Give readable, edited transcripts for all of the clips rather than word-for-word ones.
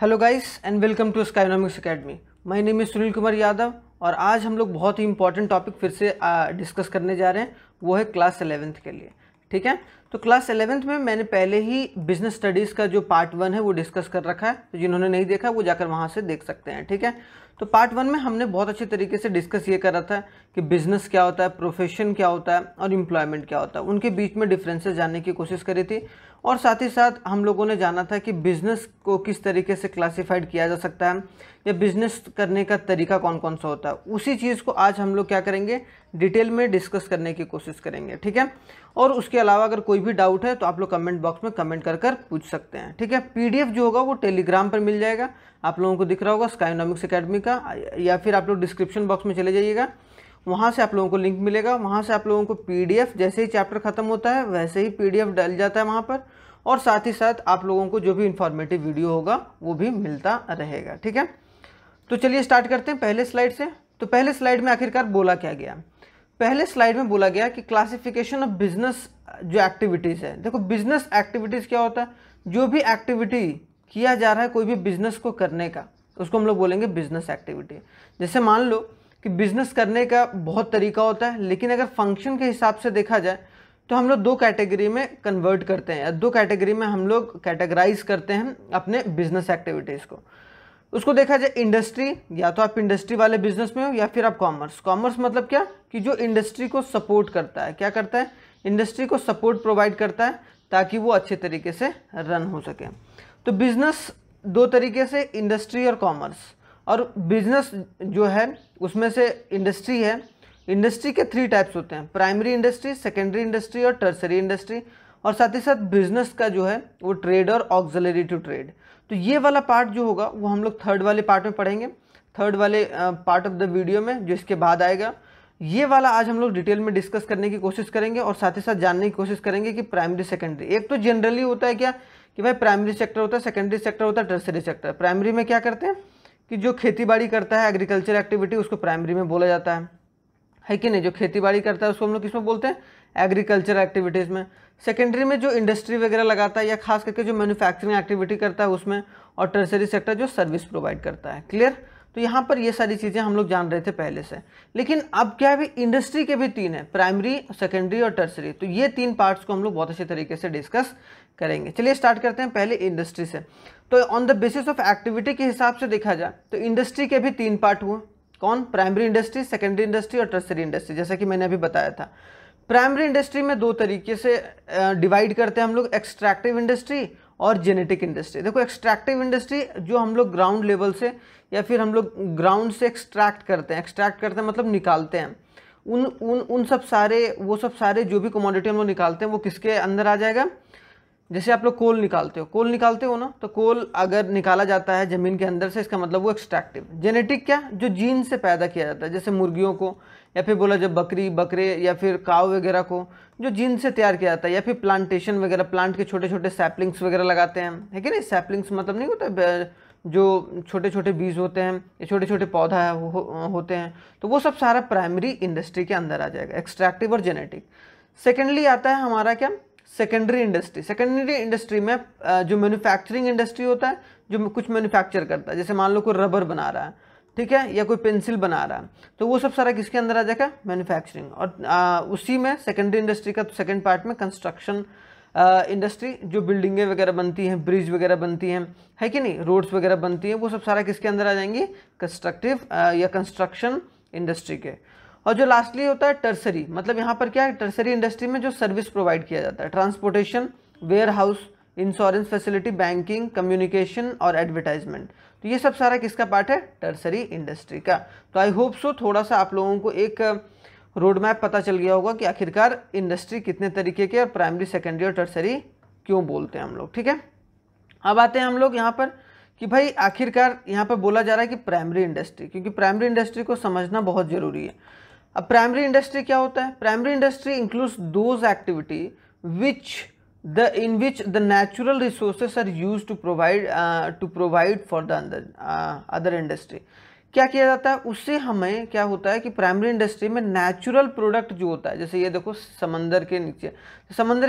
Hello guys and welcome to Skynomics academy. My name is Sunil Kumar Yadav और आज हम लोग बहुत ही इंपॉर्टेंट टॉपिक फिर से डिस्कस करने जा रहे हैं। वो है क्लास 11th के लिए। ठीक है, तो क्लास 11th में मैंने पहले ही बिजनेस स्टडीज़ का जो पार्ट 1 है वो डिस्कस कर रखा है, तो जिन्होंने नहीं देखा वो जाकर वहाँ से देख सकते हैं। ठीक है, तो पार्ट 1 में हमने बहुत अच्छे तरीके से डिस्कस ये करा था कि बिजनेस क्या होता है, प्रोफेशन क्या होता है और एम्प्लॉयमेंट क्या होता है, उनके बीच में डिफरेंसेस जानने की कोशिश करी थी। और साथ ही साथ हम लोगों ने जाना था कि बिज़नेस को किस तरीके से क्लासिफाइड किया जा सकता है या बिज़नेस करने का तरीका कौन कौन सा होता है। उसी चीज़ को आज हम लोग क्या करेंगे, डिटेल में डिस्कस करने की कोशिश करेंगे। ठीक है, और उसके अलावा अगर कोई भी डाउट है तो आप लोग कमेंट बॉक्स में कमेंट कर कर पूछ सकते हैं। ठीक है, पीडीएफ जो होगा वो टेलीग्राम पर मिल जाएगा, आप लोगों को दिख रहा होगा स्काइनॉमिक्स एकेडमी का, या फिर आप लोग डिस्क्रिप्शन बॉक्स में चले जाइएगा, वहाँ से आप लोगों को लिंक मिलेगा। वहाँ से आप लोगों को पीडीएफ जैसे ही चैप्टर खत्म होता है वैसे ही पीडीएफ डल जाता है वहाँ पर, और साथ ही साथ आप लोगों को जो भी इंफॉर्मेटिव वीडियो होगा वो भी मिलता रहेगा। ठीक है, तो चलिए स्टार्ट करते हैं पहले स्लाइड से। तो पहले स्लाइड में आखिरकार बोला क्या गया? पहले स्लाइड में बोला गया कि क्लासिफिकेशन ऑफ बिजनेस जो एक्टिविटीज़ है। देखो, बिजनेस एक्टिविटीज़ क्या होता है? जो भी एक्टिविटी किया जा रहा है कोई भी बिजनेस को करने का, उसको हम लोग बोलेंगे बिजनेस एक्टिविटी। जैसे मान लो कि बिजनेस करने का बहुत तरीका होता है, लेकिन अगर फंक्शन के हिसाब से देखा जाए तो हम लोग दो कैटेगरी में कन्वर्ट करते हैं, या दो कैटेगरी में हम लोग कैटेगराइज करते हैं अपने बिजनेस एक्टिविटीज़ को। उसको देखा जाए इंडस्ट्री, या तो आप इंडस्ट्री वाले बिजनेस में हो या फिर आप कॉमर्स। कॉमर्स मतलब क्या कि जो इंडस्ट्री को सपोर्ट करता है, क्या करता है, इंडस्ट्री को सपोर्ट प्रोवाइड करता है ताकि वो अच्छे तरीके से रन हो सके। तो बिजनेस दो तरीके से, इंडस्ट्री और कॉमर्स। और बिजनेस जो है उसमें से इंडस्ट्री है, इंडस्ट्री के 3 टाइप्स होते हैं, प्राइमरी इंडस्ट्री, सेकेंडरी इंडस्ट्री और टर्सरी इंडस्ट्री। और साथ ही साथ बिजनेस का जो है वो ट्रेड और ऑक्सिलरी टू ट्रेड। तो ये वाला पार्ट जो होगा वो हम लोग थर्ड वाले पार्ट में पढ़ेंगे, थर्ड वाले पार्ट ऑफ द वीडियो में जो इसके बाद आएगा। ये वाला आज हम लोग डिटेल में डिस्कस करने की कोशिश करेंगे और साथ ही साथ जानने की कोशिश करेंगे कि प्राइमरी सेकेंडरी, एक तो जनरली होता है क्या कि भाई प्राइमरी सेक्टर होता है, सेकेंडरी सेक्टर होता है, टर्सरी सेक्टर। प्राइमरी में क्या करते हैं कि जो खेती बाड़ी करता है, एग्रीकल्चर एक्टिविटी, उसको प्राइमरी में बोला जाता है कि नहीं? जो खेती बाड़ी करता है उसको हम लोग किसमें बोलते हैं? एग्रीकल्चर एक्टिविटीज़ में। सेकेंडरी में जो इंडस्ट्री वगैरह लगाता है या खास करके जो मैन्युफैक्चरिंग एक्टिविटी करता है उसमें। और टर्सरी सेक्टर जो सर्विस प्रोवाइड करता है। क्लियर? तो यहाँ पर ये सारी चीज़ें हम लोग जान रहे थे पहले से, लेकिन अब क्या है, इंडस्ट्री के भी 3 है, प्राइमरी, सेकेंडरी और टर्सरी। तो ये 3 पार्ट्स को हम लोग बहुत अच्छे तरीके से डिस्कस करेंगे। चलिए स्टार्ट करते हैं पहले इंडस्ट्री से। तो on the basis of activity के हिसाब से देखा जाए तो इंडस्ट्री के भी 3 पार्ट हुए। कौन? प्राइमरी इंडस्ट्री, सेकेंडरी इंडस्ट्री और टर्सरी इंडस्ट्री, जैसा कि मैंने अभी बताया था। प्राइमरी इंडस्ट्री में 2 तरीके से डिवाइड करते हैं हम लोग, एक्सट्रैक्टिव इंडस्ट्री और जेनेटिक इंडस्ट्री। देखो, एक्सट्रैक्टिव इंडस्ट्री जो हम लोग ग्राउंड लेवल से या फिर हम लोग ग्राउंड से एक्सट्रैक्ट करते हैं मतलब निकालते हैं। उन सब सारे जो भी कमोडिटी हम लोग निकालते हैं वो किसके अंदर आ जाएगा? जैसे आप लोग कोल निकालते हो ना, तो कोल अगर निकाला जाता है ज़मीन के अंदर से, इसका मतलब वो एक्सट्रैक्टिव। जेनेटिक क्या? जो जीन से पैदा किया जाता है, जैसे मुर्गियों को, या फिर बोला जब बकरे या फिर काव वगैरह को जो जीन से तैयार किया जाता है, या फिर प्लांटेशन वगैरह, प्लांट के छोटे छोटे सैपलिंग्स वगैरह लगाते हैं, है कि नहीं? सैपलिंग्स मतलब नहीं होता जो छोटे छोटे बीज होते हैं या छोटे छोटे पौधा होते हैं, तो वो सब सारा प्राइमरी इंडस्ट्री के अंदर आ जाएगा, एक्सट्रैक्टिव और जेनेटिक। सेकेंडली आता है हमारा क्या? Secondary industry. सेकेंडरी इंडस्ट्री में जो मैन्युफैक्चरिंग इंडस्ट्री होता है, जो कुछ मैन्युफैक्चर करता है, जैसे मान लो कोई रबर बना रहा है, ठीक है, या कोई पेंसिल बना रहा है, तो वो सब सारा किसके अंदर आ जाएगा? मैन्युफैक्चरिंग। और उसी में सेकेंडरी इंडस्ट्री का सेकेंड पार्ट में कंस्ट्रक्शन इंडस्ट्री, जो बिल्डिंगें वगैरह बनती हैं, ब्रिज वगैरह बनती हैं, है कि नहीं, रोड्स वगैरह बनती हैं, वो सब सारा किसके अंदर आ जाएंगी? कंस्ट्रक्टिव या कंस्ट्रक्शन इंडस्ट्री के। और जो लास्टली होता है टर्सरी, मतलब यहाँ पर क्या है, टर्सरी इंडस्ट्री में जो सर्विस प्रोवाइड किया जाता है, transportation, warehouse, insurance facility, banking, communication और एडवर्टाइजमेंट। तो ये सब सारा किसका पार्ट है? टर्सरी इंडस्ट्री का। तो आई होप सो थोड़ा सा आप लोगों को एक रोड मैप पता चल गया होगा कि आखिरकार इंडस्ट्री कितने तरीके के और प्राइमरी, सेकेंडरी और टर्सरी क्यों बोलते हैं हम लोग। ठीक है, अब आते हैं हम लोग यहाँ पर कि भाई आखिरकार यहाँ पर बोला जा रहा है कि प्राइमरी इंडस्ट्री, क्योंकि प्राइमरी इंडस्ट्री को समझना बहुत ज़रूरी है। अब प्राइमरी इंडस्ट्री क्या होता है? Primary industry includes those activity in which the natural resources are used to provide for the other industry। क्या किया जाता है उससे? हमें क्या होता है कि प्राइमरी इंडस्ट्री में नेचुरल प्रोडक्ट जो होता है, जैसे ये देखो समंदर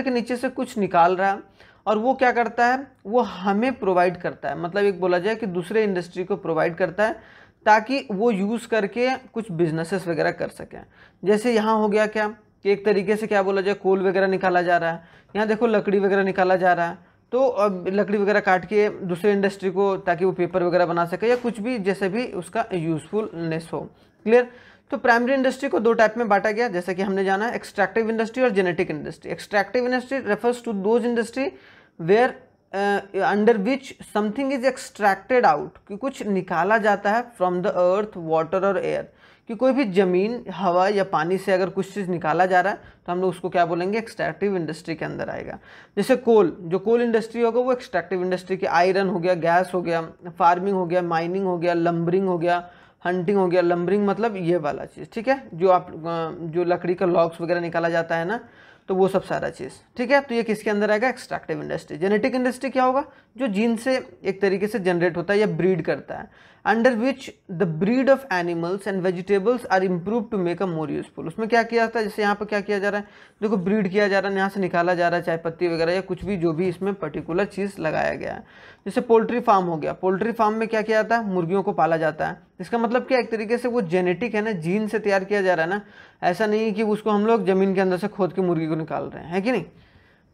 के नीचे से कुछ निकाल रहा है और वो क्या करता है, वो हमें प्रोवाइड करता है, मतलब एक बोला जाए कि दूसरे इंडस्ट्री को प्रोवाइड करता है ताकि वो यूज़ करके कुछ बिजनेसेस वगैरह कर सकें। जैसे यहाँ हो गया क्या कि एक तरीके से क्या बोला जाए, कोल वगैरह निकाला जा रहा है, यहाँ देखो लकड़ी वगैरह निकाला जा रहा है, तो अब लकड़ी वगैरह काट के दूसरे इंडस्ट्री को, ताकि वो पेपर वगैरह बना सके या कुछ भी जैसे भी उसका यूजफुलनेस हो। क्लियर। तो प्राइमरी इंडस्ट्री को दो टाइप में बांटा गया, जैसा कि हमने जाना, एक्सट्रैक्टिव इंडस्ट्री और genetic industry. Extractive industry refers to those industry where under which something is extracted out, कि कुछ निकाला जाता है फ्रॉम द अर्थ, वाटर और एयर, कि कोई भी ज़मीन, हवा या पानी से अगर कुछ चीज़ निकाला जा रहा है तो हम लोग उसको क्या बोलेंगे, एक्सट्रैक्टिव इंडस्ट्री के अंदर आएगा। जैसे कोल, जो कोल इंडस्ट्री होगा वो एक्सट्रैक्टिव इंडस्ट्री की, आयरन हो गया, गैस हो गया, फार्मिंग हो गया, माइनिंग हो गया, लंबरिंग हो गया, हंटिंग हो गया। लंबरिंग मतलब ये वाला चीज़, ठीक है, जो आप जो लकड़ी का लॉग्स वगैरह निकाला जाता है ना, तो वो सब सारा चीज़, ठीक है। तो ये किसके अंदर आएगा, एक्सट्रैक्टिव इंडस्ट्री। जेनेटिक इंडस्ट्री क्या होगा, जो जीन से एक तरीके से जनरेट होता है या ब्रीड करता है, under which the breed of animals and vegetables are improve to make a more useful. उसमें क्या किया जाता है, जैसे यहाँ पर क्या किया जा रहा है, देखो ब्रीड किया जा रहा है, यहाँ से निकाला जा रहा है चाय पत्ती वगैरह या कुछ भी, जो भी इसमें पर्टिकुलर चीज़ लगाया गया है। जैसे पोल्ट्री फार्म हो गया, पोल्ट्री फार्म में क्या किया जाता है, मुर्गियों को पाला जाता है। इसका मतलब क्या, एक तरीके से वो जेनेटिक है ना, जीन से तैयार किया जा रहा है ना, ऐसा नहीं कि उसको हम लोग ज़मीन के अंदर से खोद के मुर्गी को निकाल रहे हैं, है कि नहीं।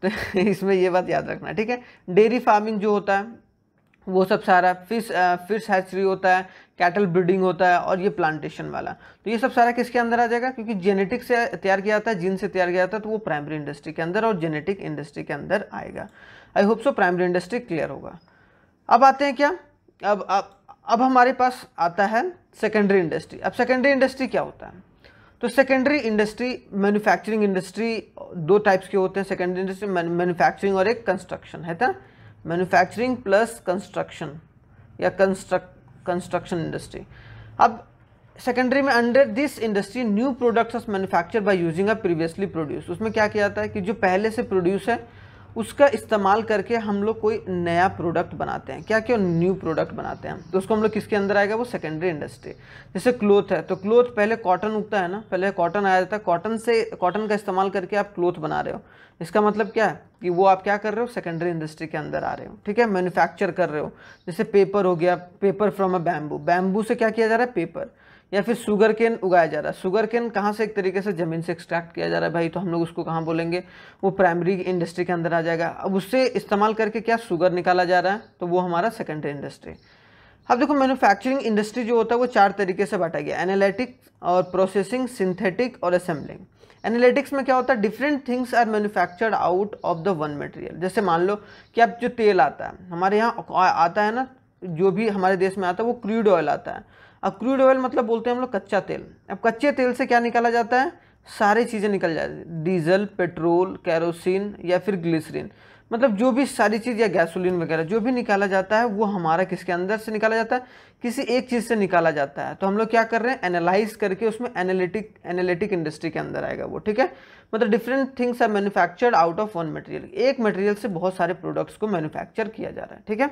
तो इसमें ये बात याद रखना, ठीक है। डेयरी फार्मिंग जो होता है वो सब सारा, फिश हैचरी होता है, कैटल ब्रीडिंग होता है, और ये प्लांटेशन वाला, तो ये सब सारा किसके अंदर आ जाएगा, क्योंकि जेनेटिक से तैयार किया जाता है, जीन से तैयार किया जाता है, तो वो प्राइमरी इंडस्ट्री के अंदर और जेनेटिक इंडस्ट्री के अंदर आएगा। I hope so primary industry clear होगा। अब आते हैं क्या, अब हमारे पास आता है सेकेंडरी इंडस्ट्री। अब सेकेंडरी इंडस्ट्री क्या होता है, तो सेकेंडरी इंडस्ट्री, मैन्युफैक्चरिंग इंडस्ट्री दो टाइप्स के होते हैं सेकेंडरी इंडस्ट्री, मैन्युफैक्चरिंग और एक कंस्ट्रक्शन है था, मैन्युफैक्चरिंग प्लस कंस्ट्रक्शन या कंस्ट्रक्शन इंडस्ट्री। अब सेकेंडरी में under this industry new products are manufactured by using a previously produce. उसमें क्या किया जाता है कि जो पहले से प्रोड्यूस है उसका इस्तेमाल करके हम लोग कोई नया प्रोडक्ट बनाते हैं, क्या क्या न्यू प्रोडक्ट बनाते हैं, तो उसको हम लोग किसके अंदर आएगा, वो सेकेंडरी इंडस्ट्री। जैसे क्लोथ है, तो क्लोथ पहले कॉटन उगता है ना, पहले कॉटन आया जाता है, कॉटन का इस्तेमाल करके आप क्लोथ बना रहे हो, इसका मतलब क्या है कि वो आप क्या कर रहे हो, सेकेंडरी इंडस्ट्री के अंदर आ रहे हो, ठीक है, मैन्युफैक्चर कर रहे हो। जैसे पेपर हो गया, paper from a bamboo, bamboo से क्या किया जा रहा है, पेपर, या फिर शुगर केन उगाया जा रहा है, शुगर केन कहाँ से, एक तरीके से ज़मीन से एक्सट्रैक्ट किया जा रहा है भाई, तो हम लोग उसको कहाँ बोलेंगे, वो प्राइमरी इंडस्ट्री के अंदर आ जाएगा। अब उससे इस्तेमाल करके क्या शुगर निकाला जा रहा है, तो वो हमारा सेकेंडरी इंडस्ट्री। अब देखो मैन्युफैक्चरिंग इंडस्ट्री जो होता है वो चार तरीके से बांटा गया, एनालिटिक और प्रोसेसिंग, सिंथेटिक और असेंबलिंग। एनालिटिक्स में क्या होता है, different things are manufactured out of the one material. जैसे मान लो कि अब जो तेल आता है हमारे यहाँ आता है ना, जो भी हमारे देश में आता है वो क्रूड ऑयल आता है। अब क्रूड ऑयल मतलब बोलते हैं हम लोग कच्चा तेल। अब कच्चे तेल से क्या निकाला जाता है, सारी चीज़ें निकल जाती है, डीजल, पेट्रोल, कैरोसिन या फिर ग्लिसरीन, मतलब जो भी सारी चीज़ या गैसोलीन वगैरह जो भी निकाला जाता है वो हमारा किसके अंदर से निकाला जाता है, किसी एक चीज़ से निकाला जाता है। तो हम लोग क्या कर रहे हैं, एनालाइज करके उसमें एनालिटिक इंडस्ट्री के अंदर आएगा वो, ठीक है। मतलब different things are manufactured out of one material, एक मटेरियल से बहुत सारे प्रोडक्ट्स को मैन्युफैक्चर किया जा रहा है, ठीक है।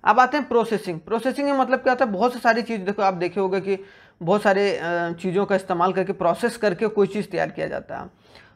अब आते हैं प्रोसेसिंग। प्रोसेसिंग में मतलब क्या होता है, बहुत सारी चीज़, देखो आप देखे होगा कि बहुत सारे चीज़ों का इस्तेमाल करके प्रोसेस करके कोई चीज़ तैयार किया जाता है।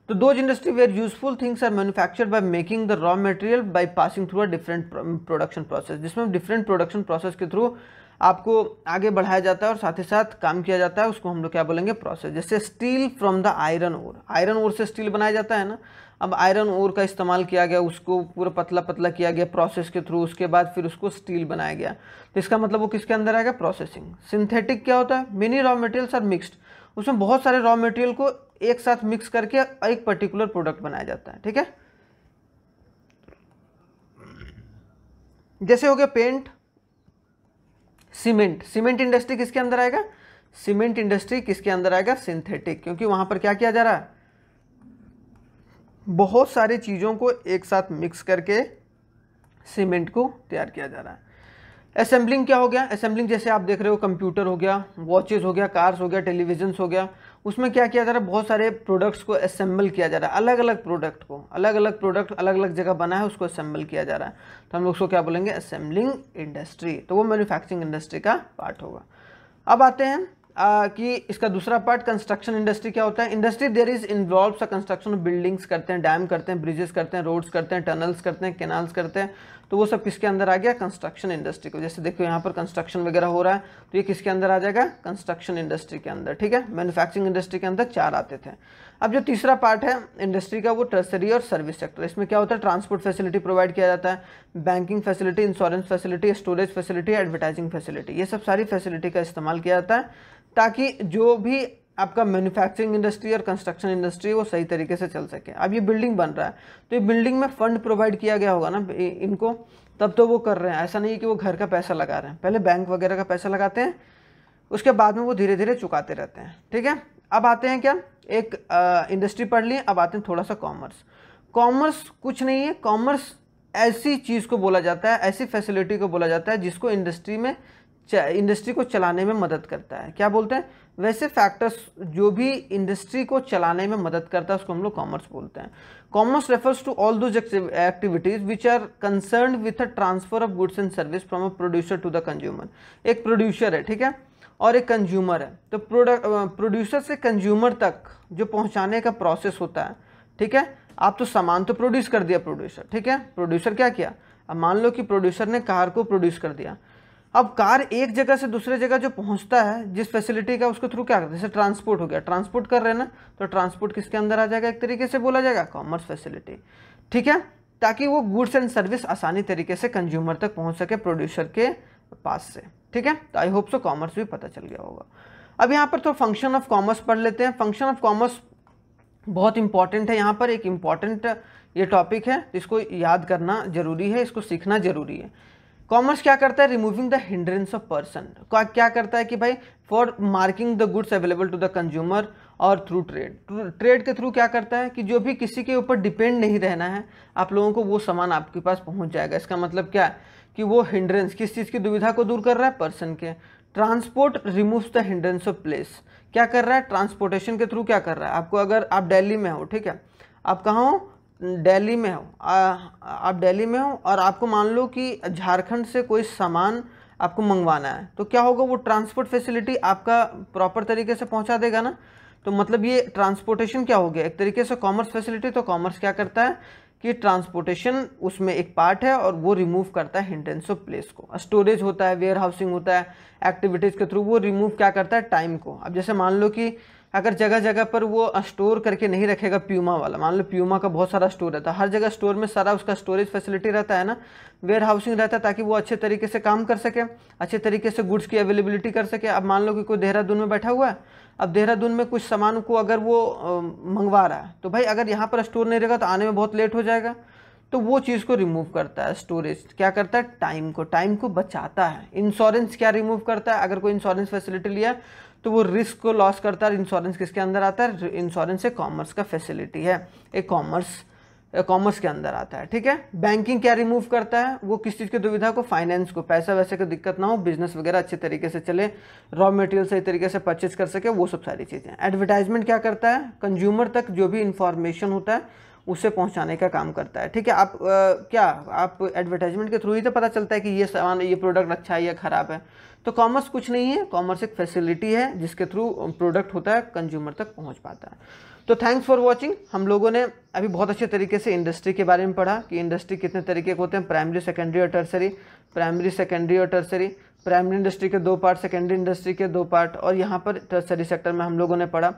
तो those industry where useful things are manufactured by making the raw material by passing through a different production process, जिसमें डिफरेंट प्रोडक्शन प्रोसेस के थ्रू आपको आगे बढ़ाया जाता है और साथ ही साथ काम किया जाता है, उसको हम लोग क्या बोलेंगे, प्रोसेस। जैसे steel from the iron ore, iron ore से स्टील बनाया जाता है ना। अब आयरन ओर का इस्तेमाल किया गया, उसको पूरा पतला पतला किया गया प्रोसेस के थ्रू, उसके बाद फिर उसको स्टील बनाया गया, तो इसका मतलब वो किसके अंदर आएगा, प्रोसेसिंग। सिंथेटिक क्या होता है, many raw materials are mixed, उसमें बहुत सारे रॉ मटेरियल को एक साथ मिक्स करके एक पर्टिकुलर प्रोडक्ट बनाया जाता है, ठीक है। जैसे हो गया पेंट, सीमेंट। सीमेंट इंडस्ट्री किसके अंदर आएगा, सीमेंट इंडस्ट्री किसके अंदर आएगा, सिंथेटिक, क्योंकि वहां पर क्या किया जा रहा है, बहुत सारी चीज़ों को एक साथ मिक्स करके सीमेंट को तैयार किया जा रहा है। असेंबलिंग क्या हो गया, असेंबलिंग जैसे आप देख रहे हो, कंप्यूटर हो गया, वॉचेस हो गया, कार्स हो गया, टेलीविजन्स हो गया, उसमें क्या किया जा रहा है, बहुत सारे प्रोडक्ट्स को असेंबल किया जा रहा है, अलग अलग प्रोडक्ट को, अलग अलग प्रोडक्ट अलग अलग जगह बना है, उसको असेंबल किया जा रहा है, तो हम लोग उसको क्या बोलेंगे, असेंबलिंग इंडस्ट्री। तो वो मैन्युफैक्चरिंग इंडस्ट्री का पार्ट होगा। अब आते हैं कि इसका दूसरा पार्ट कंस्ट्रक्शन इंडस्ट्री क्या होता है। Industry there is involves a construction of buildings करते हैं, डैम करते हैं, ब्रिजेस करते हैं, रोड्स करते हैं, टनल्स करते हैं, कैनाल्स करते हैं, तो वो सब किसके अंदर आ गया, कंस्ट्रक्शन इंडस्ट्री को। जैसे देखो यहाँ पर कंस्ट्रक्शन वगैरह हो रहा है तो ये किसके अंदर आ जाएगा, कंस्ट्रक्शन इंडस्ट्री के अंदर, ठीक है। मैन्युफैक्चरिंग इंडस्ट्री के अंदर 4 आते थे। अब जो तीसरा पार्ट है इंडस्ट्री का वो टर्सरी और सर्विस सेक्टर। इसमें क्या होता है, ट्रांसपोर्ट फैसिलिटी प्रोवाइड किया जाता है, banking facility, insurance facility, storage facility, advertising facility, ये सब सारी फैसिलिटी का इस्तेमाल किया जाता है ताकि जो भी आपका मैन्युफैक्चरिंग इंडस्ट्री और कंस्ट्रक्शन इंडस्ट्री वो सही तरीके से चल सके। अब ये बिल्डिंग बन रहा है तो ये बिल्डिंग में फंड प्रोवाइड किया गया होगा ना इनको, तब तो वो कर रहे हैं। ऐसा नहीं कि वो घर का पैसा लगा रहे हैं, पहले बैंक वगैरह का पैसा लगाते हैं, उसके बाद में वो धीरे धीरे चुकाते रहते हैं, ठीक है। अब आते हैं क्या, एक इंडस्ट्री पढ़ लिए, अब आते हैं थोड़ा सा कॉमर्स। कॉमर्स कुछ नहीं है, कॉमर्स ऐसी चीज़ को बोला जाता है, ऐसी फैसिलिटी को बोला जाता है जिसको इंडस्ट्री को चलाने में मदद करता है। क्या बोलते हैं, वैसे फैक्टर्स जो भी इंडस्ट्री को चलाने में मदद करता है उसको हम लोग कॉमर्स बोलते हैं। Commerce refers to all those activities which are concerned with a transfer of goods and service from a producer to the consumer. एक प्रोड्यूसर है, ठीक है, और एक कंज्यूमर है, तो प्रोड्यूसर से कंज्यूमर तक जो पहुंचाने का प्रोसेस होता है, ठीक है। आप तो सामान तो प्रोड्यूस कर दिया प्रोड्यूसर, ठीक है, प्रोड्यूसर क्या किया, अब मान लो कि प्रोड्यूसर ने कार को प्रोड्यूस कर दिया, अब कार एक जगह से दूसरे जगह जो पहुंचता है जिस फैसिलिटी का, उसके थ्रू क्या करते हैं, जैसे ट्रांसपोर्ट हो गया, ट्रांसपोर्ट कर रहे हैं ना, तो ट्रांसपोर्ट किसके अंदर आ जाएगा, एक तरीके से बोला जाएगा कॉमर्स फैसिलिटी, ठीक है, ताकि वो गुड्स एंड सर्विस आसानी तरीके से कंज्यूमर तक पहुंच सके प्रोड्यूसर के पास से, ठीक है। तो आई होप सो कॉमर्स भी पता चल गया होगा। अब यहाँ पर तो फंक्शन ऑफ कॉमर्स पढ़ लेते हैं। फंक्शन ऑफ कॉमर्स बहुत इंपॉर्टेंट है, यहाँ पर एक इम्पॉर्टेंट ये टॉपिक है, इसको याद करना जरूरी है, इसको सीखना जरूरी है। कॉमर्स क्या करता है, removing the hindrance of person. क्या करता है कि भाई for marking the goods available to the consumer और थ्रू ट्रेड के थ्रू क्या करता है कि जो भी किसी के ऊपर डिपेंड नहीं रहना है, आप लोगों को वो सामान आपके पास पहुंच जाएगा। इसका मतलब क्या है कि वो हिंड्रेंस किस चीज़ की दुविधा को दूर कर रहा है, पर्सन के। Transport removes the hindrance of place. क्या कर रहा है, ट्रांसपोर्टेशन के थ्रू क्या कर रहा है, आपको अगर आप दिल्ली में हो, ठीक है, आप कहाँ हो, दिल्ली में हो, आप दिल्ली में हो और आपको मान लो कि झारखंड से कोई सामान आपको मंगवाना है, तो क्या होगा, वो ट्रांसपोर्ट फैसिलिटी आपका प्रॉपर तरीके से पहुंचा देगा ना। तो मतलब ये ट्रांसपोर्टेशन क्या हो गया, एक तरीके से कॉमर्स फैसिलिटी। तो कॉमर्स क्या करता है कि ट्रांसपोर्टेशन उसमें एक पार्ट है और वो रिमूव करता है हिंड्रेंस ऑफ प्लेस को। स्टोरेज होता है, वेयर हाउसिंग होता है, एक्टिविटीज़ के थ्रू वो रिमूव क्या करता है, टाइम को। अब जैसे मान लो कि अगर जगह जगह पर वो स्टोर करके नहीं रखेगा, प्यूमा वाला, मान लो प्यूमा का बहुत सारा स्टोर रहता है, हर जगह स्टोर में सारा उसका स्टोरेज फैसिलिटी रहता है ना, वेयर हाउसिंग रहता है, ताकि वो अच्छे तरीके से काम कर सके, अच्छे तरीके से गुड्स की अवेलेबिलिटी कर सके। अब मान लो कि कोई देहरादून में बैठा हुआ है, अब देहरादून में कुछ सामान को अगर वो मंगवा रहा है, तो भाई अगर यहाँ पर स्टोर नहीं रहेगा तो आने में बहुत लेट हो जाएगा, तो वो चीज़ को रिमूव करता है। स्टोरेज क्या करता है, टाइम को बचाता है। इंश्योरेंस क्या रिमूव करता है, अगर कोई इंश्योरेंस फैसिलिटी लिया तो वो रिस्क को लॉस करता है। इंश्योरेंस किसके अंदर आता है, इंश्योरेंस एक कॉमर्स का फैसिलिटी है, एक कॉमर्स के अंदर आता है, ठीक है। बैंकिंग क्या रिमूव करता है, वो किस चीज़ की दुविधा को, फाइनेंस को, पैसा वैसे की दिक्कत ना हो, बिजनेस वगैरह अच्छे तरीके से चले, रॉ मटेरियल सही तरीके से परचेज कर सके, वो सब सारी चीज़ें। एडवर्टाइजमेंट क्या करता है, कंज्यूमर तक जो भी इंफॉर्मेशन होता है उसे पहुंचाने का काम करता है, ठीक है। आप एडवर्टाइजमेंट के थ्रू ही तो पता चलता है कि ये सामान, ये प्रोडक्ट अच्छा है या ख़राब है। तो कॉमर्स कुछ नहीं है, कॉमर्स एक फैसिलिटी है जिसके थ्रू प्रोडक्ट होता है कंज्यूमर तक पहुंच पाता है। तो थैंक्स फॉर वॉचिंग। हम लोगों ने अभी बहुत अच्छे तरीके से इंडस्ट्री के बारे में पढ़ा कि इंडस्ट्री कितने तरीके के होते हैं, प्राइमरी, सेकेंडरी और टर्सरी। प्राइमरी इंडस्ट्री के 2 पार्ट, सेकेंडरी इंडस्ट्री के 2 पार्ट, और यहाँ पर टर्सरी सेक्टर में हम लोगों ने पढ़ा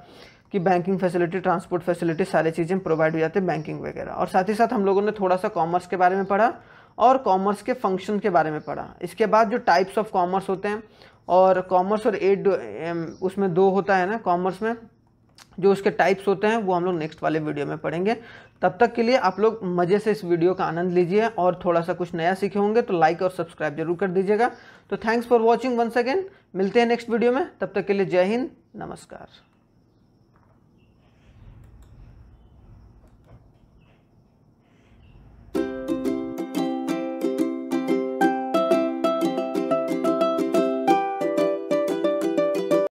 कि बैंकिंग फैसिलिटी, ट्रांसपोर्ट फैसिलिटी, सारी चीज़ें प्रोवाइड हो जाती है बैंकिंग वगैरह। और साथ ही साथ हम लोगों ने थोड़ा सा कॉमर्स के बारे में पढ़ा और कॉमर्स के फंक्शन के बारे में पढ़ा। इसके बाद जो टाइप्स ऑफ कॉमर्स होते हैं, और कॉमर्स और एड उसमें 2 होता है ना कॉमर्स में, जो उसके टाइप्स होते हैं वो हम लोग नेक्स्ट वाले वीडियो में पढ़ेंगे। तब तक के लिए आप लोग मज़े से इस वीडियो का आनंद लीजिए और थोड़ा सा कुछ नया सीखे होंगे तो लाइक और सब्सक्राइब जरूर कर दीजिएगा। तो thanks for watching once again, मिलते हैं नेक्स्ट वीडियो में, तब तक के लिए जय हिंद, नमस्कार।